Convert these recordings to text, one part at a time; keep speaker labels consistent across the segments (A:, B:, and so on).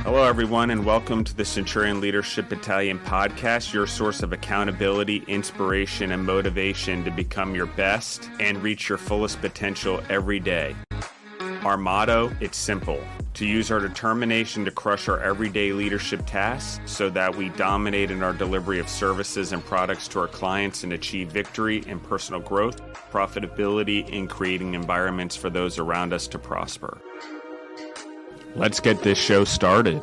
A: Hello, everyone, and welcome to the Centurion Leadership Battalion podcast, your source of accountability, inspiration, and motivation to become your best and reach your fullest potential every day. Our motto, it's simple: to use our determination to crush our everyday leadership tasks so that we dominate in our delivery of services and products to our clients and achieve victory and personal growth, profitability, and creating environments for those around us to prosper. Let's get this show started.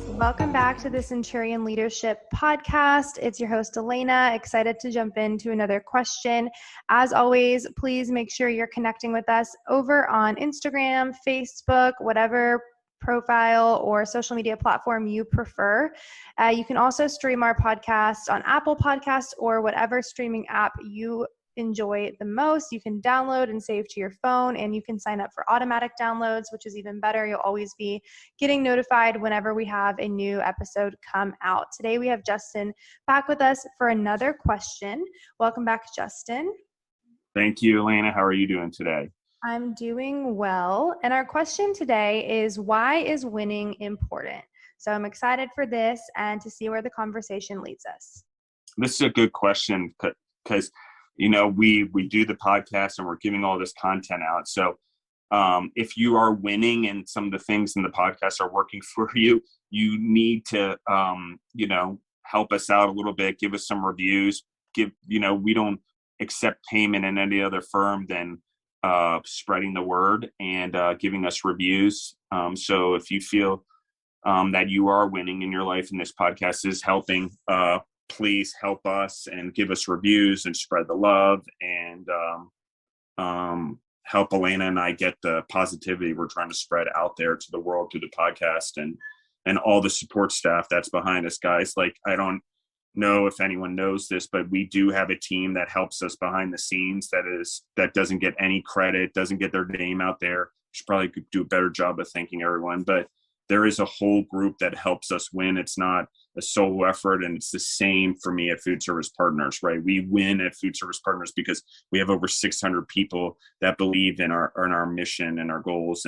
B: Welcome back to the Centurion Leadership Podcast. It's your host, Alaina. Excited to jump into another question. As always, please make sure you're connecting with us over on Instagram, Facebook, whatever profile or social media platform you prefer. You can also stream our podcast on Apple Podcasts or whatever streaming app you enjoy the most. You can download and save to your phone, and you can sign up for automatic downloads, which is even better. You'll always be getting notified whenever we have a new episode come out. Today we have Justin back with us for another question. Welcome back, Justin.
A: Thank you, Alaina. How are you doing today?
B: I'm doing well. And our question today is, why is winning important? So I'm excited for this and to see where the conversation leads us.
A: This is a good question because you know, we do the podcast and we're giving all this content out. So if you are winning and some of the things in the podcast are working for you, you need to, help us out a little bit. Give us some reviews. We don't accept payment in any other firm than spreading the word and giving us reviews. So if you feel that you are winning in your life and this podcast is helping, please help us and give us reviews and spread the love and help Alaina and I get the positivity we're trying to spread out there to the world through the podcast and all the support staff that's behind us, guys. Like, I don't know if anyone knows this, but we do have a team that helps us behind the scenes that doesn't get any credit, doesn't get their name out there. Should probably do a better job of thanking everyone, but there is a whole group that helps us win. It's not a solo effort, and it's the same for me at Food Service Partners, right? We win at Food Service Partners because we have over 600 people that believe in our mission and our goals,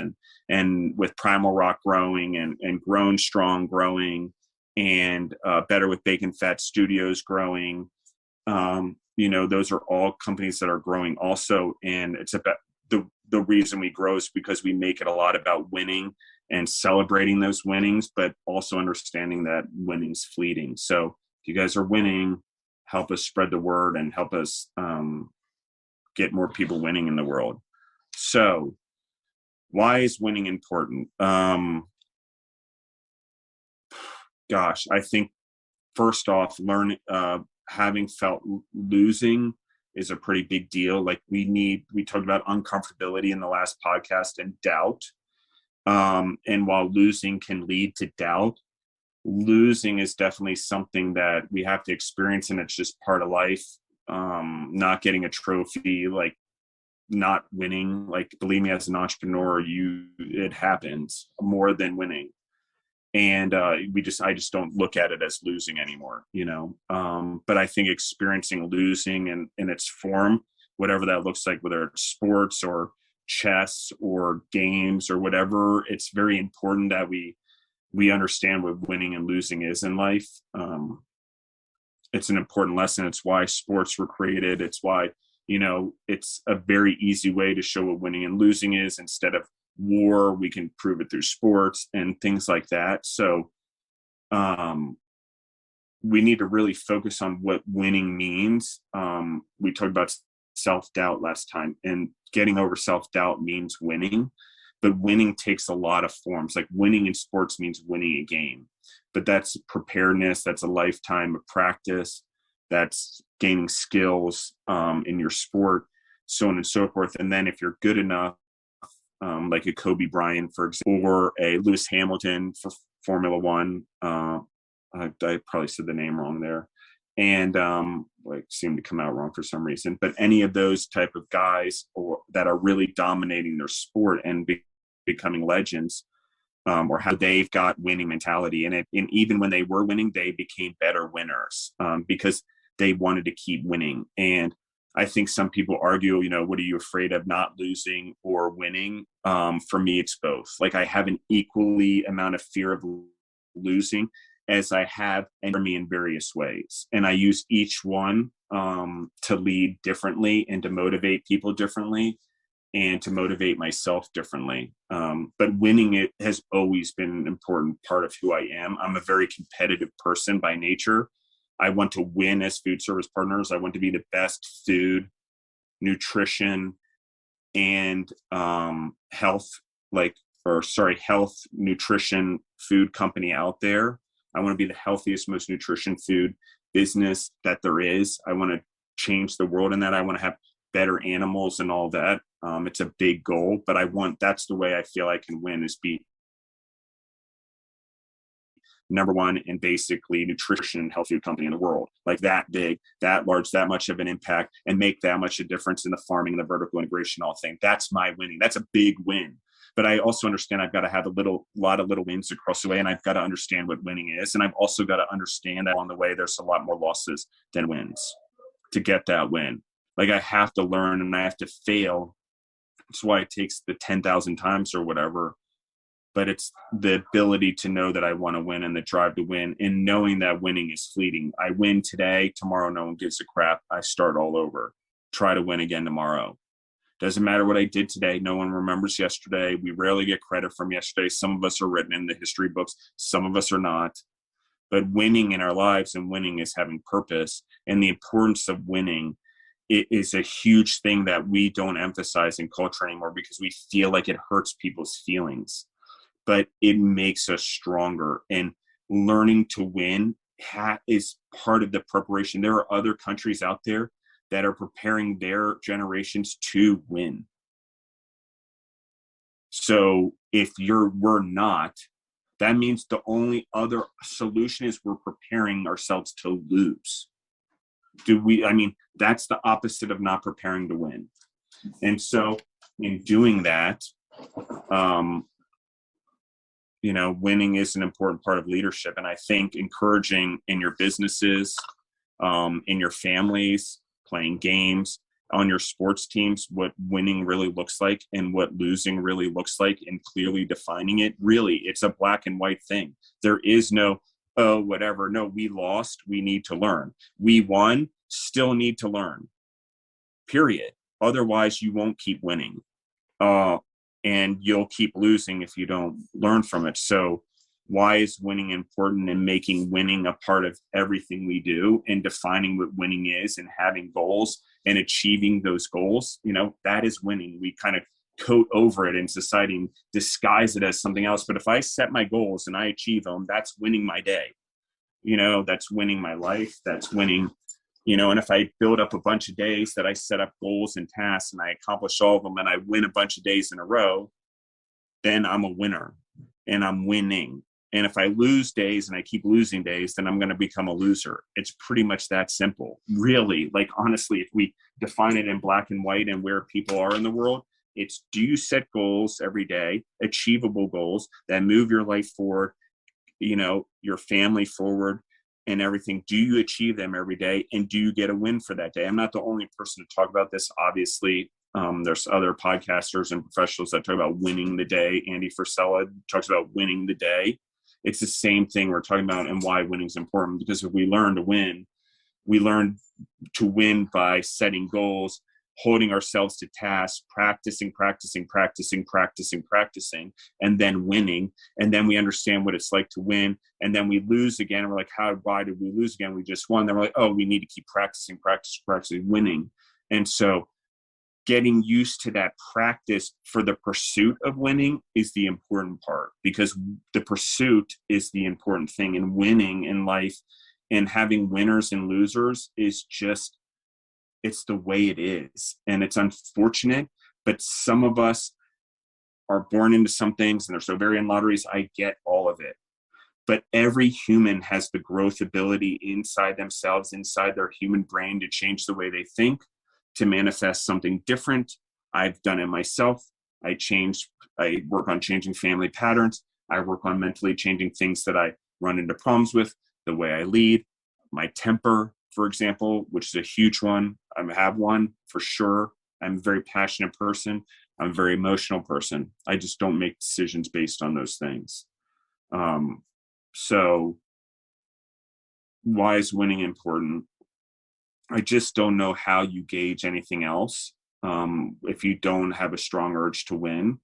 A: and with Primal Rock growing and Grown Strong growing, and Better with Bacon Fat Studios growing. Those are all companies that are growing also, and it's about the reason we grow is because we make it a lot about winning and celebrating those winnings, but also understanding that winning's fleeting. So if you guys are winning, help us spread the word and help us get more people winning in the world. So why is winning important? I think first off, having felt losing is a pretty big deal. Like we talked about uncomfortability in the last podcast and doubt. And while losing can lead to doubt, losing is definitely something that we have to experience, and it's just part of life. Not getting a trophy, like not winning, like believe me, as an entrepreneur, it happens more than winning. And I just don't look at it as losing anymore, but I think experiencing losing in its form, whatever that looks like, whether it's sports or chess or games or whatever, it's very important that we understand what winning and losing is in life. It's an important lesson. It's why sports were created. It's why, it's a very easy way to show what winning and losing is. Instead of war, we can prove it through sports and things like that. So we need to really focus on what winning means. We talked about self-doubt last time, and getting over self-doubt means winning, but winning takes a lot of forms. Like winning in sports means winning a game, but that's preparedness. That's a lifetime of practice. That's gaining skills in your sport, so on and so forth. And then if you're good enough, like a Kobe Bryant, for example, or a Lewis Hamilton for Formula One, I probably said the name wrong there, and seemed to come out wrong for some reason. But any of those type of guys that are really dominating their sport and becoming legends, or how they've got winning mentality. And even when they were winning, they became better winners because they wanted to keep winning. And I think some people argue, what are you afraid of, not losing or winning? For me, it's both. Like, I have an equally amount of fear of losing as I have for me in various ways. And I use each one to lead differently and to motivate people differently and to motivate myself differently. But winning, it has always been an important part of who I am. I'm a very competitive person by nature. I want to win as food service partners. I want to be the best food, nutrition, and health, nutrition food company out there. I want to be the healthiest, most nutrition food business that there is. I want to change the world in that. I want to have better animals and all that. It's a big goal, but that's the way I feel I can win, is be number one in basically nutrition and health food company in the world, like that big, that large, that much of an impact, and make that much a difference in the farming and the vertical integration, all thing. That's my winning. That's a big win. But I also understand I've got to have a lot of little wins across the way, and I've got to understand what winning is. And I've also got to understand that on the way, there's a lot more losses than wins to get that win. Like, I have to learn and I have to fail. That's why it takes the 10,000 times or whatever. But it's the ability to know that I want to win and the drive to win, and knowing that winning is fleeting. I win today, tomorrow no one gives a crap. I start all over, try to win again tomorrow. Doesn't matter what I did today. No one remembers yesterday. We rarely get credit from yesterday. Some of us are written in the history books. Some of us are not. But winning in our lives, and winning is having purpose, and the importance of winning, it is a huge thing that we don't emphasize in culture anymore because we feel like it hurts people's feelings. But it makes us stronger. And learning to win is part of the preparation. There are other countries out there that are preparing their generations to win. So if we're not, that means the only other solution is we're preparing ourselves to lose. That's the opposite of not preparing to win. And so in doing that, winning is an important part of leadership. And I think encouraging in your businesses, in your families, playing games, on your sports teams, what winning really looks like and what losing really looks like, and clearly defining it. Really, it's a black and white thing. There is no, oh, whatever. No, we lost. We need to learn. We won. Still need to learn. Period. Otherwise, you won't keep winning. And you'll keep losing if you don't learn from it. So why is winning important, and making winning a part of everything we do, and defining what winning is, and having goals and achieving those goals? That is winning. We kind of coat over it in society and disguise it as something else. But if I set my goals and I achieve them, that's winning my day. That's winning my life. That's winning. And if I build up a bunch of days that I set up goals and tasks and I accomplish all of them and I win a bunch of days in a row, then I'm a winner and I'm winning. And if I lose days and I keep losing days, then I'm going to become a loser. It's pretty much that simple. Really, like, honestly, if we define it in black and white and where people are in the world, it's, do you set goals every day, achievable goals that move your life forward, your family forward, and everything? Do you achieve them every day? And do you get a win for that day? I'm not the only person to talk about this. Obviously, there's other podcasters and professionals that talk about winning the day. Andy Frisella talks about winning the day. It's the same thing we're talking about, and why winning is important. Because if we learn to win, we learn to win by setting goals, holding ourselves to tasks, practicing, and then winning. And then we understand what it's like to win. And then we lose again. And we're like, why did we lose again? We just won. Then we're like, oh, we need to keep practicing, winning. And so getting used to that practice for the pursuit of winning is the important part, because the pursuit is the important thing. And winning in life and having winners and losers is just, it's the way it is. And it's unfortunate, but some of us are born into some things and they're so very in lotteries. I get all of it. But every human has the growth ability inside themselves, inside their human brain, to change the way they think, to manifest something different. I've done it myself. I work on changing family patterns. I work on mentally changing things that I run into problems with, the way I lead, my temper, for example, which is a huge one. I have one for sure. I'm a very passionate person. I'm a very emotional person. I just don't make decisions based on those things. So why is winning important? I just don't know how you gauge anything else if you don't have a strong urge to win.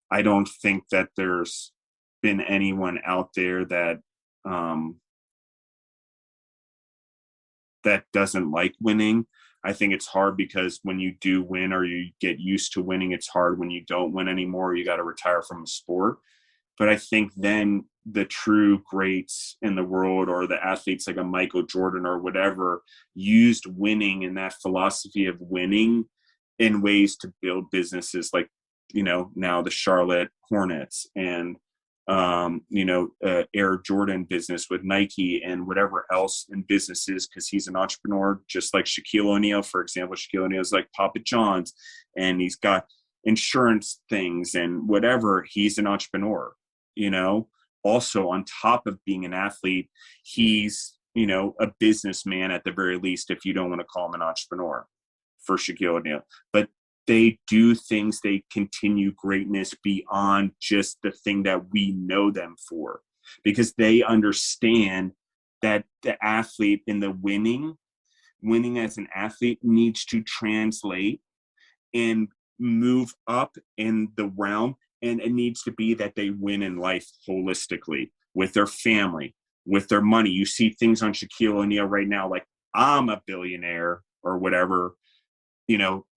A: I don't think that there's been anyone out there that that doesn't like winning. I think it's hard because when you do win or you get used to winning, it's hard when you don't win anymore. You got to retire from a sport. But I think then the true greats in the world, or the athletes like a Michael Jordan or whatever, used winning and that philosophy of winning in ways to build businesses like, now the Charlotte Hornets and, Air Jordan business with Nike and whatever else in businesses, because he's an entrepreneur, just like Shaquille O'Neal, for example. Shaquille O'Neal is like Papa John's, and he's got insurance things and whatever. He's an entrepreneur, also on top of being an athlete. He's, a businessman at the very least, if you don't want to call him an entrepreneur, for Shaquille O'Neal. But they do things, they continue greatness beyond just the thing that we know them for, because they understand that the athlete in the winning as an athlete needs to translate and move up in the realm. And it needs to be that they win in life holistically, with their family, with their money. You see things on Shaquille O'Neal right now, like, I'm a billionaire or whatever,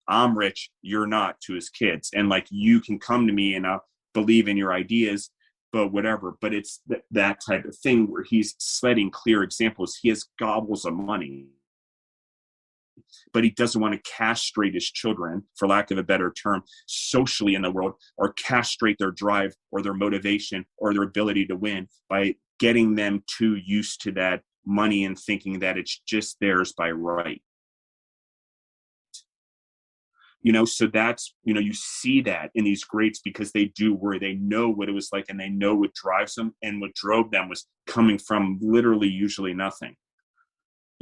A: I'm rich, you're not, to his kids. And like, you can come to me and I'll believe in your ideas, but whatever. But it's that type of thing where he's setting clear examples. He has gobbles of money, but he doesn't want to castrate his children, for lack of a better term, socially in the world, or castrate their drive or their motivation or their ability to win by getting them too used to that money and thinking that it's just theirs by right. So that's, you see that in these greats, because they do worry. They know what it was like, and they know what drives them, and what drove them was coming from literally usually nothing,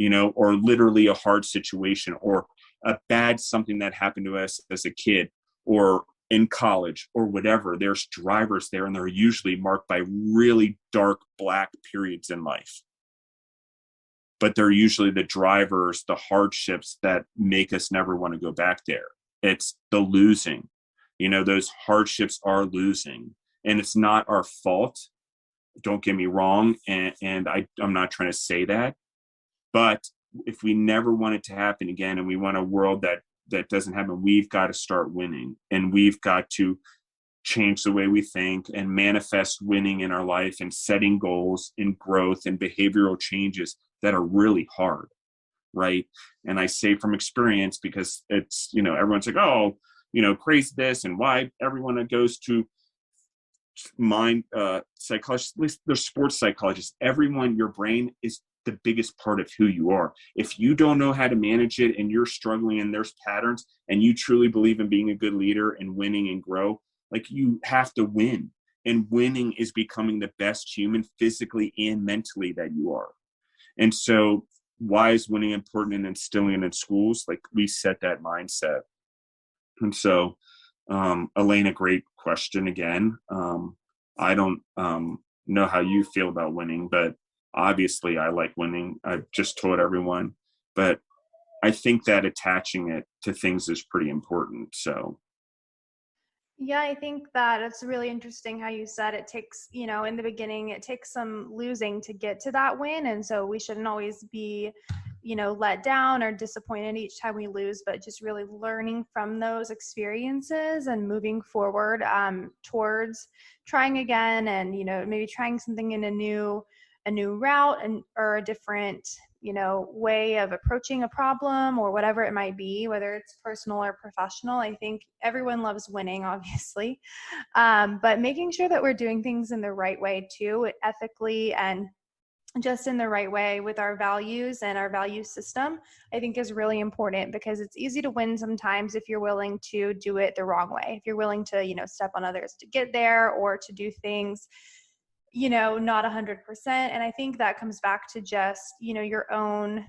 A: or literally a hard situation, or a bad something that happened to us as a kid or in college or whatever. There's drivers there, and they're usually marked by really dark, black periods in life. But they're usually the drivers, the hardships that make us never want to go back there. It's the losing, those hardships are losing, and it's not our fault. Don't get me wrong. And I'm not trying to say that, but if we never want it to happen again, and we want a world that doesn't happen, we've got to start winning, and we've got to change the way we think and manifest winning in our life, and setting goals and growth and behavioral changes that are really hard. Right. And I say from experience, because it's, everyone's like, oh, crazy this, and why everyone that goes to mind psychologists, at least they're sports psychologists, everyone, your brain is the biggest part of who you are. If you don't know how to manage it, and you're struggling, and there's patterns, and you truly believe in being a good leader and winning and grow, like, you have to win. And winning is becoming the best human, physically and mentally, that you are. And so why is winning important, and instilling it in schools? Like, we set that mindset. And so, Alaina, great question again. I don't know how you feel about winning, but obviously I like winning. I've just told everyone, but I think that attaching it to things is pretty important. So.
B: Yeah, I think that it's really interesting how you said it takes, in the beginning, it takes some losing to get to that win. And so we shouldn't always be, let down or disappointed each time we lose, but just really learning from those experiences and moving forward towards trying again, and, maybe trying something in a new route, or a different, way of approaching a problem, or whatever it might be, whether it's personal or professional. I think everyone loves winning, obviously, but making sure that we're doing things in the right way too, ethically, and just in the right way with our values and our value system, I think is really important, because it's easy to win sometimes if you're willing to do it the wrong way. If you're willing to, step on others to get there, or to do things not 100%. And I think that comes back to just, your own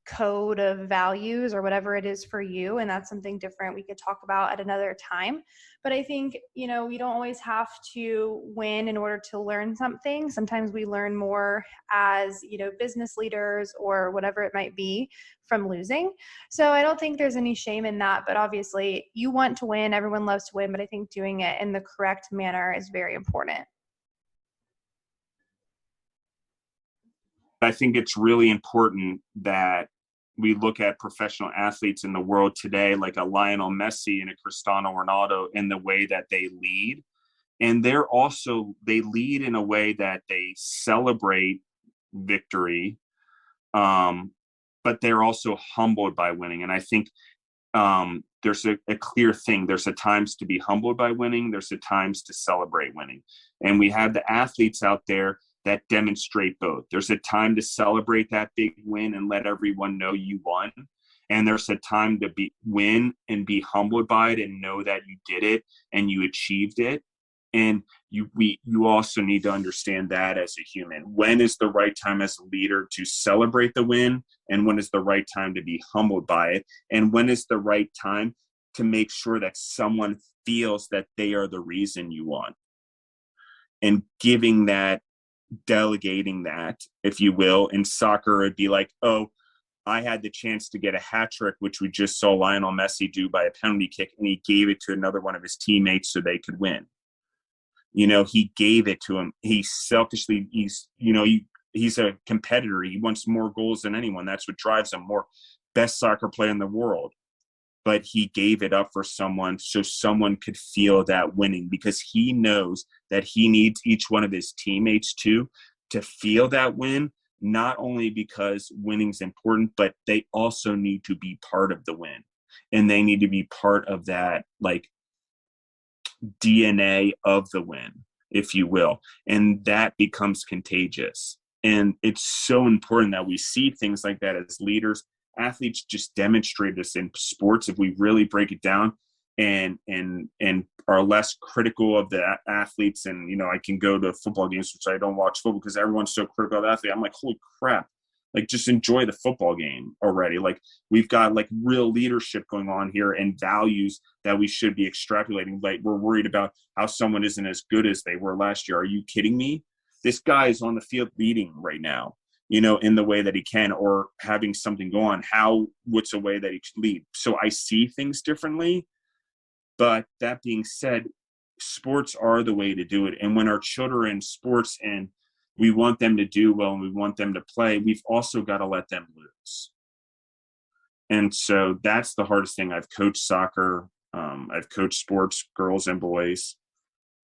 B: code of values or whatever it is for you. And that's something different we could talk about at another time. But I think, we don't always have to win in order to learn something. Sometimes we learn more as, business leaders or whatever it might be from losing. So I don't think there's any shame in that, but obviously you want to win. Everyone loves to win, but I think doing it in the correct manner is very important.
A: I think it's really important that we look at professional athletes in the world today, like a Lionel Messi and a Cristiano Ronaldo, in the way that they lead. And they lead in a way that they celebrate victory, but they're also humbled by winning. And I think there's a clear thing. There's a times to be humbled by winning. There's a times to celebrate winning. And we have the athletes out there that demonstrate both. There's a time to celebrate that big win and let everyone know you won. And there's a time to win and be humbled by it and know that you did it and you achieved it. And you also need to understand that as a human. When is the right time as a leader to celebrate the win? And when is the right time to be humbled by it? And when is the right time to make sure that someone feels that they are the reason you won? And giving that, delegating that, if you will. In soccer, it'd be like, oh, I had the chance to get a hat trick, which we just saw Lionel Messi do by a penalty kick, and he gave it to another one of his teammates so they could win. He gave it to him. He selfishly, he's a competitor. He wants more goals than anyone. That's what drives him. More best soccer player in the world. But he gave it up for someone so someone could feel that winning, because he knows that he needs each one of his teammates to feel that win, not only because winning's important, but they also need to be part of the win. And they need to be part of that, like, DNA of the win, if you will. And that becomes contagious. And it's so important that we see things like that as leaders. Athletes just demonstrate this in sports if we really break it down and are less critical of the athletes. And, I can go to football games, which I don't watch football because everyone's so critical of the athlete. I'm like, holy crap. Like, just enjoy the football game already. Like, we've got like real leadership going on here and values that we should be extrapolating. Like, we're worried about how someone isn't as good as they were last year. Are you kidding me? This guy is on the field leading right now, in the way that he can, or having something go on. What's a way that he should lead? So I see things differently. But that being said, sports are the way to do it. And when our children are in sports and we want them to do well and we want them to play, we've also got to let them lose. And so that's the hardest thing. I've coached soccer. I've coached sports, girls and boys.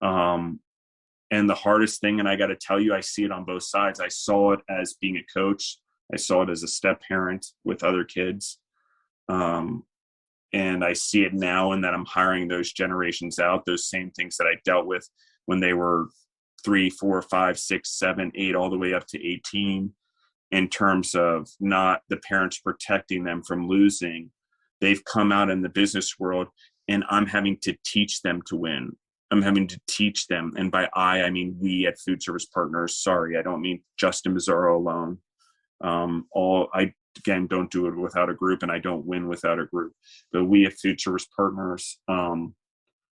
A: And the hardest thing, and I got to tell you, I see it on both sides. I saw it as being a coach. I saw it as a step parent with other kids. And I see it now in that I'm hiring those generations out, those same things that I dealt with when they were 3, 4, 5, 6, 7, 8, all the way up to 18, in terms of not the parents protecting them from losing. They've come out in the business world, and I'm having to teach them to win. I'm having to teach them. And by I mean we at Food Service Partners. Sorry, I don't mean Justin Mazzaro alone. I, again, don't do it without a group, and I don't win without a group. But we at Food Service Partners,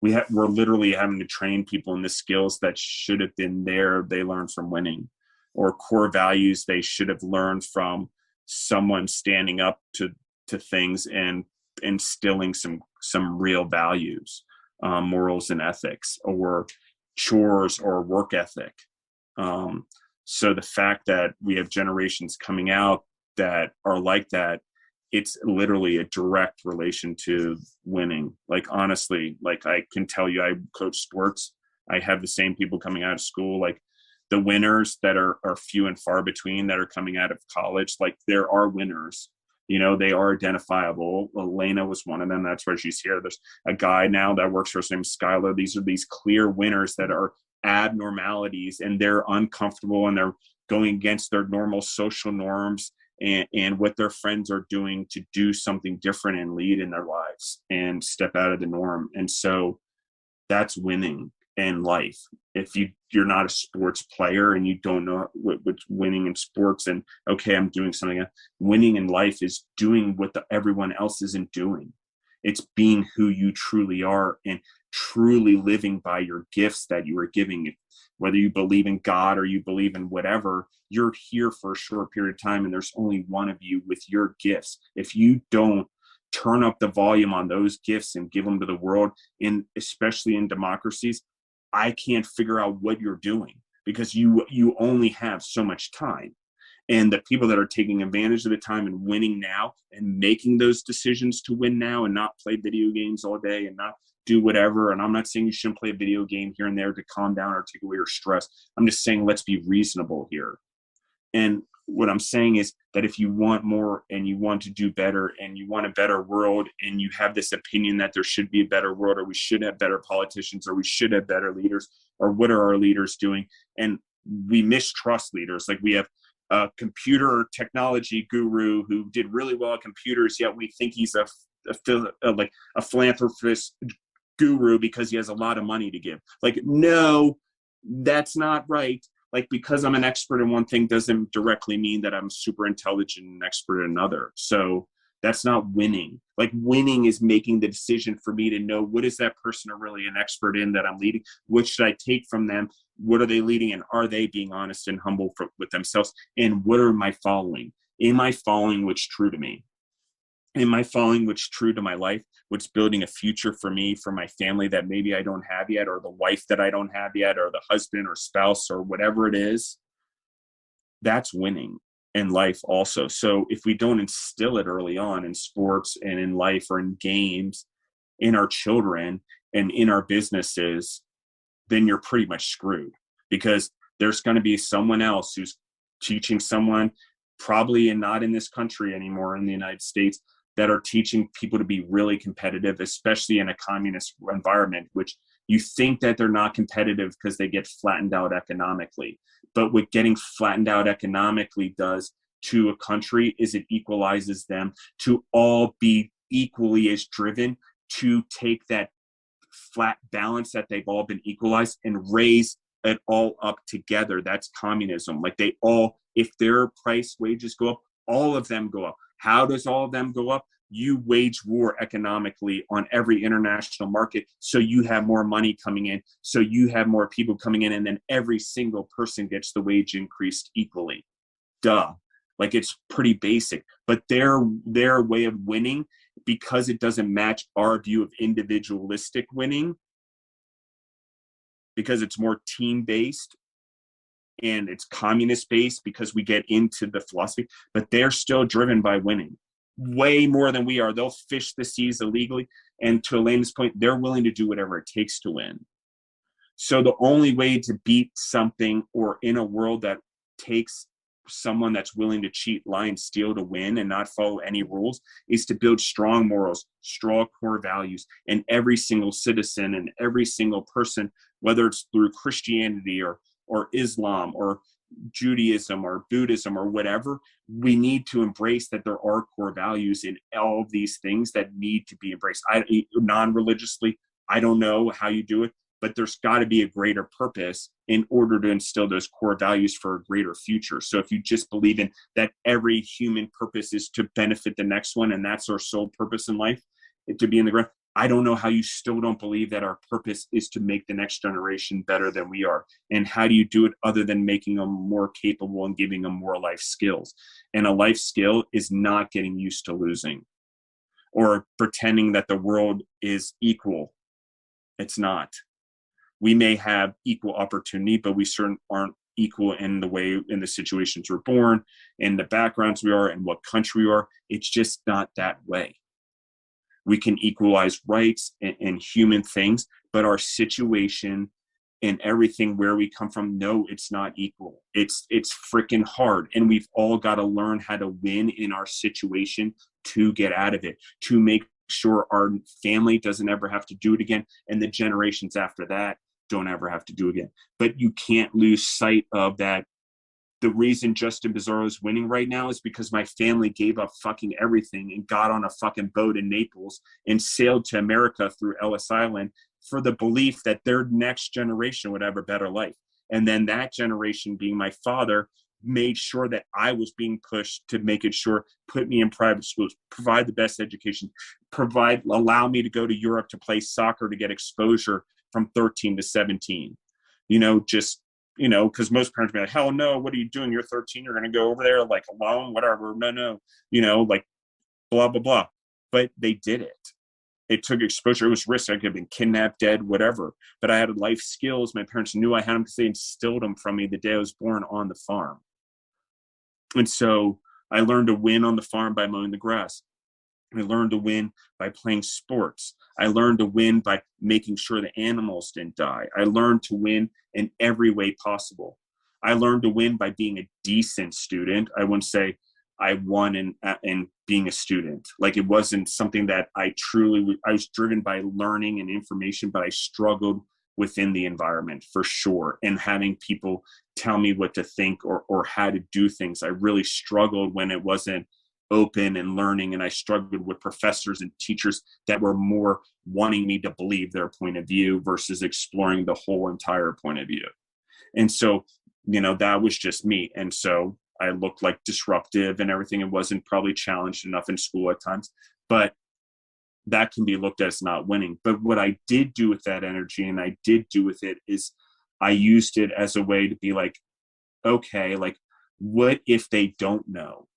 A: we're literally having to train people in the skills that should have been there. They learned from winning, or core values they should have learned from someone standing up to things and instilling some real values, morals and ethics, or chores or work ethic. So the fact that we have generations coming out that are like that, it's literally a direct relation to winning. Like, honestly, like, I can tell you, I coach sports. I have the same people coming out of school, like the winners that are few and far between that are coming out of college. Like, there are winners, they are identifiable. Alaina was one of them. That's why she's here. There's a guy now that works for us named Skylar. These are these clear winners that are abnormalities, and they're uncomfortable, and they're going against their normal social norms and what their friends are doing to do something different and lead in their lives and step out of the norm. And so that's winning. in life. If you're not a sports player and you don't know what's winning in sports, and okay, I'm doing something else. Winning in life is doing what everyone else isn't doing. It's being who you truly are and truly living by your gifts that you are giving. Whether you believe in God or you believe in whatever, you're here for a short period of time, and there's only one of you with your gifts. If you don't turn up the volume on those gifts and give them to the world, and especially in democracies, I can't figure out what you're doing, because you only have so much time. And the people that are taking advantage of the time and winning now and making those decisions to win now and not play video games all day and not do whatever. And I'm not saying you shouldn't play a video game here and there to calm down or take away your stress. I'm just saying, let's be reasonable here. And what I'm saying is that if you want more and you want to do better and you want a better world, and you have this opinion that there should be a better world, or we should have better politicians, or we should have better leaders, or what are our leaders doing? And we mistrust leaders. Like, we have a computer technology guru who did really well at computers, yet we think he's a philanthropist guru because he has a lot of money to give. Like, no, that's not right. Like, because I'm an expert in one thing doesn't directly mean that I'm super intelligent and expert in another. So that's not winning. Like, winning is making the decision for me to know, what is that person really an expert in that I'm leading? What should I take from them? What are they leading? And are they being honest and humble with themselves? And what am I following? Am I following what's true to me? Am I following what's true to my life? What's building a future for me, for my family that maybe I don't have yet, or the wife that I don't have yet, or the husband or spouse or whatever it is? That's winning in life also. So if we don't instill it early on in sports and in life or in games, in our children and in our businesses, then you're pretty much screwed, because there's going to be someone else who's teaching someone, probably not in this country anymore, in the United States, that are teaching people to be really competitive, especially in a communist environment, which you think that they're not competitive because they get flattened out economically. But what getting flattened out economically does to a country is it equalizes them to all be equally as driven to take that flat balance that they've all been equalized and raise it all up together. That's communism. Like, they all, if their wages go up, all of them go up. How does all of them go up? You wage war economically on every international market, so you have more money coming in, so you have more people coming in, and then every single person gets the wage increased equally. Duh. Like, it's pretty basic. But their way of winning, because it doesn't match our view of individualistic winning, because it's more team-based and it's communist-based, because we get into the philosophy, but they're still driven by winning way more than we are. They'll fish the seas illegally, and to Alaina's point, they're willing to do whatever it takes to win. So the only way to beat something, or in a world that takes someone that's willing to cheat, lie, and steal to win and not follow any rules, is to build strong morals, strong core values in every single citizen and every single person, whether it's through Christianity or Islam or Judaism or Buddhism or whatever. We need to embrace that there are core values in all of these things that need to be embraced. Non-religiously, I don't know how you do it, but there's got to be a greater purpose in order to instill those core values for a greater future. So if you just believe in that every human purpose is to benefit the next one, and that's our sole purpose in life, to be in the ground, I don't know how you still don't believe that our purpose is to make the next generation better than we are. And how do you do it other than making them more capable and giving them more life skills? And a life skill is not getting used to losing or pretending that the world is equal. It's not. We may have equal opportunity, but we certainly aren't equal in the situations we're born, in the backgrounds we are, and what country we are. It's just not that way. We can equalize rights and human things, but our situation and everything where we come from, no, it's not equal. It's freaking hard. And we've all got to learn how to win in our situation to get out of it, to make sure our family doesn't ever have to do it again, and the generations after that don't ever have to do it again. But you can't lose sight of that. The reason Justin Bizzarro is winning right now is because my family gave up fucking everything and got on a fucking boat in Naples and sailed to America through Ellis Island for the belief that their next generation would have a better life. And then that generation, being my father, made sure that I was being pushed to make it sure, put me in private schools, provide the best education, allow me to go to Europe to play soccer to get exposure from 13 to 17. Because most parents be like, hell no, what are you doing? You're 13, you're going to go over there like alone, whatever. No, like blah, blah, blah. But they did it. It took exposure. It was risk. I could have been kidnapped, dead, whatever. But I had life skills. My parents knew I had them because they instilled them from me the day I was born on the farm. And so I learned to win on the farm by mowing the grass. I learned to win by playing sports. I learned to win by making sure the animals didn't die. I learned to win in every way possible. I learned to win by being a decent student. I wouldn't say I won in being a student. Like, it wasn't something that I was driven by learning and information, but I struggled within the environment for sure. And having people tell me what to think or how to do things. I really struggled when it wasn't open and learning. And I struggled with professors and teachers that were more wanting me to believe their point of view versus exploring the whole entire point of view. And so, that was just me. And so I looked like disruptive and everything. It wasn't probably challenged enough in school at times, but that can be looked at as not winning. But what I did do with that energy, and I did do with it, is I used it as a way to be like, okay, like, what if they don't know?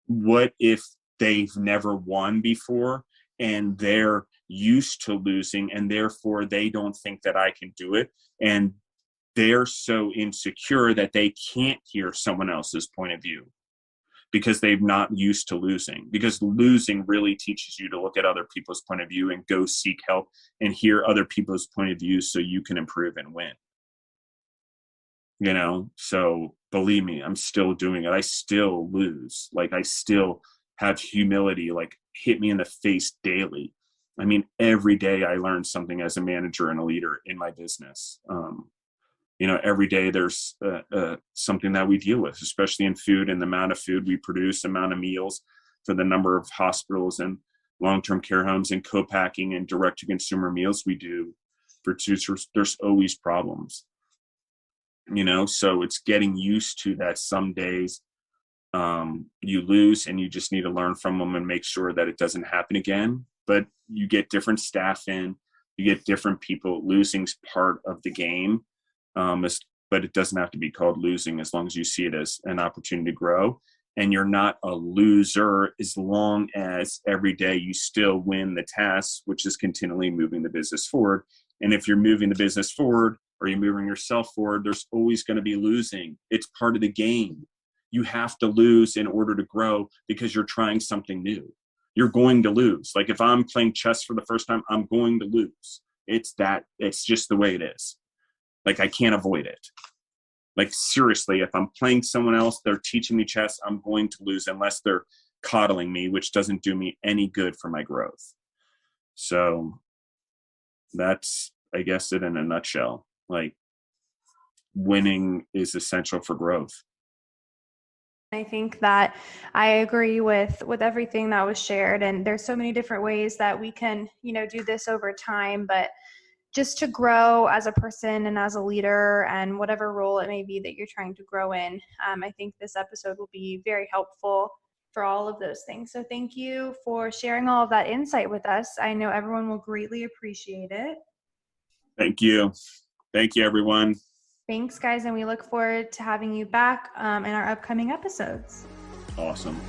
A: What if they've never won before and they're used to losing, and therefore they don't think that I can do it? And they're so insecure that they can't hear someone else's point of view because they're not used to losing. Because losing really teaches you to look at other people's point of view and go seek help and hear other people's point of view so you can improve and win. So believe me, I'm still doing it. I still lose. Like, I still have humility, like, hit me in the face daily. I mean, every day I learn something as a manager and a leader in my business. Every day there's something that we deal with, especially in food, and the amount of food we produce, amount of meals, for the number of hospitals and long-term care homes and co-packing and direct-to-consumer meals we do for teachers. There's always problems. So it's getting used to that. Some days you lose and you just need to learn from them and make sure that it doesn't happen again. But you get different staff in, you get different people. Losing's part of the game, but it doesn't have to be called losing as long as you see it as an opportunity to grow. And you're not a loser as long as every day you still win the task, which is continually moving the business forward. And if you're moving the business forward, or you're moving yourself forward, there's always going to be losing. It's part of the game. You have to lose in order to grow because you're trying something new. You're going to lose. Like, if I'm playing chess for the first time, I'm going to lose. It's just the way it is. Like, I can't avoid it. Like, seriously, if I'm playing someone else, they're teaching me chess, I'm going to lose unless they're coddling me, which doesn't do me any good for my growth. So that's, I guess, it in a nutshell. Like, winning is essential for growth.
B: I think that I agree with everything that was shared, and there's so many different ways that we can, do this over time, but just to grow as a person and as a leader and whatever role it may be that you're trying to grow in. I think this episode will be very helpful for all of those things. So thank you for sharing all of that insight with us. I know everyone will greatly appreciate it.
A: Thank you. Thank you, everyone.
B: Thanks, guys, and we look forward to having you back in our upcoming episodes.
A: Awesome.